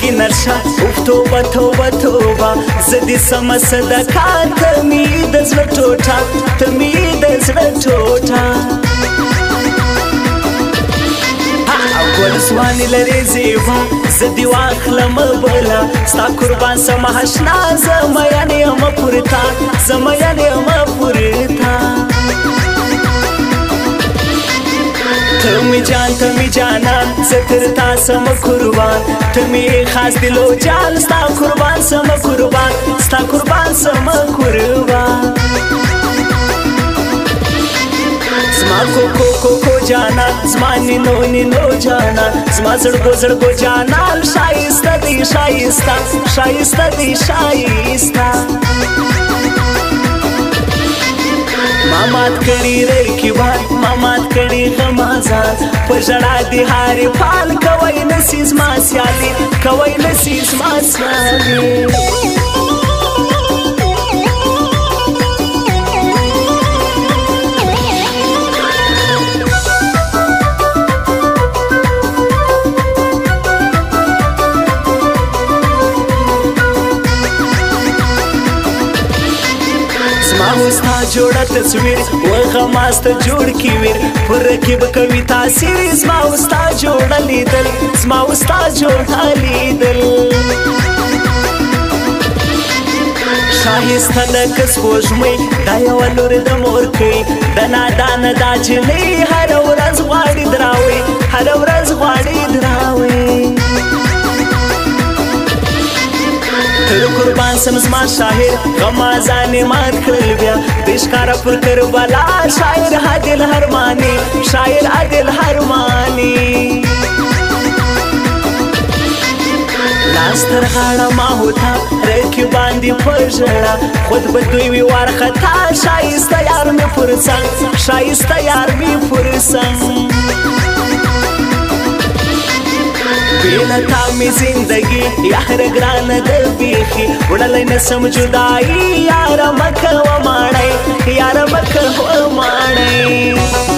زړګي نرشه اوف توبه توبه توبه زه دې سمه صدقه ته مې د زړه ټوټه ته مې د زړه ټوټه ګل ځواني لرې زیبا زه دې واخلم بله ستا قربان سمه اشنا زه مین یم پر تا زه مین یم پر تا ته مې جان ته مې جانان زه تر تا سم قربان ته مې خاص دلو جان ستا قربان سم قربان ستا قربان سم قربان زما کو کو جانان زما نینو جانان زما زړګو جانان شایسته دی شایسته شایسته دی شایسته مامات کړي رکیبان مامات کړي غمازان په ژړا دي هارې پال کوي نسی زما سیالي کوي نسی زما سیالي ستا جوړه تصویر و غماسته جوړ کی ویر پر رکیب کوي تاثیر زما ستا جوړه لیدل زما ستا جوړه لیدل شایسته لکه سپوږمۍ دا یوه لور د مور کوي د نادانه دا جنۍ هره ورځ غواړي دراوی هره ورځ غواړي دراوی تر قربان سم زما شاهر غمازانې مات کړل بیا د ښکاره پر کربلا شاعر عادل هرمانی شاعر عادل هرمانی لاس تر غاړه ما هوتا رقیبان دي په ژړه خود به دوی وي وارخطا شایسته یار مې پر څنګ شایسته یار مې پر څنګ بیله تا می زندگی یار ګرانه د بیخي وړلی نسم جدایي یاره مه کوه ماړی یاره مه کوه ماړی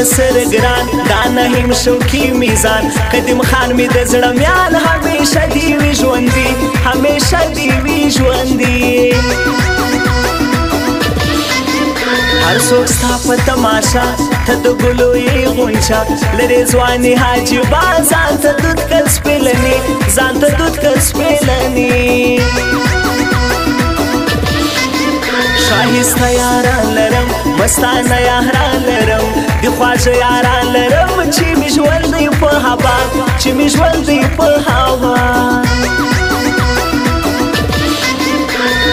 سرګران دا نهیم شوقي میزان قدیم خان می د زړه میان همیشه دی وي ژوندي همیشه دی وي ژوندي هر څوک ستا په تماشا ته د ګلو یې غونچه لرې ځواني حاجبه ځان ته دود کل سپېلني ځان ته دود کل سپېلني شایسته یاران لرم مستانه یاران لرم د خواږه یاران لرم چې مې ژوند دی په هوا چې مې ژوند دی په هوا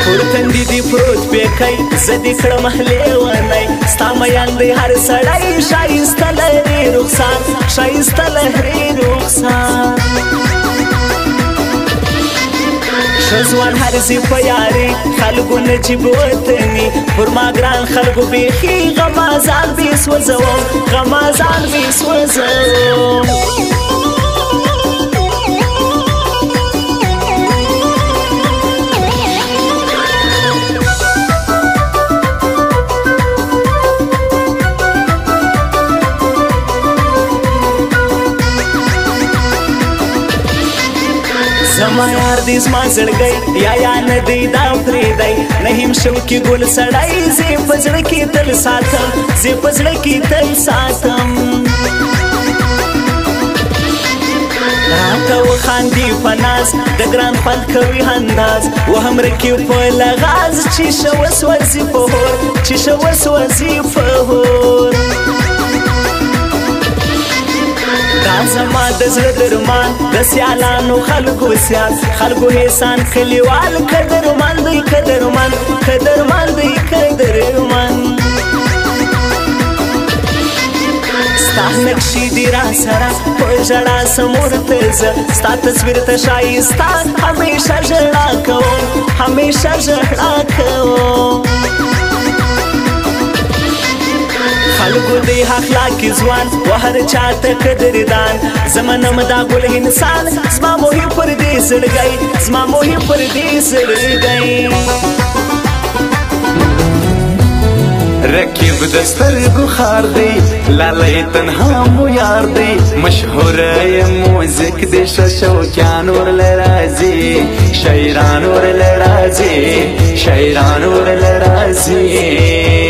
پر تندي دي پروت پیکی زه دې کړم لیونی ستا میان دی هر سړی شایسته لري رخسار شایسته لري رخسار شزوان هرزی په یاري خلکو نجیب وطني پر ما ګران خلکو بیخي غمازان بې سوځوم غمازان بې سوځوم زما یار دې زما زړګی یا نه دی دا پرېږدی نهیم شوقي ګل سړی زه په زړه کې تل ساتم زه په زړه کې تل ساتم راته وخاندي په ناز د ګران خوند کوي انداز وهم رکیب په لغاز چې شه وسوځي په هور چې شه وسوځي په هور دا زما د زړه درمان د سیالانو خلکو سیال خلکو احسان کلیوال قدرمن دی قدرمن قدرمن دی قدرمن ستا نقشې دي را سره په ژړا سمور ته زه ستا تصویر ته ښایسته همیشه ژړا کوم همیشه ژړا کوم خلقو دی اخلاقی ځوان و هر چاته قدردان زمنم دا ګل انسان زما مهم پر دې زړګی زما مهم پر دې زړګی رکیب دستر بخار دی لالی تنها مو یار دی مشهور موزیک دی شوکیان ور لرازی شاعران ور لرازی شاعران ور لرازی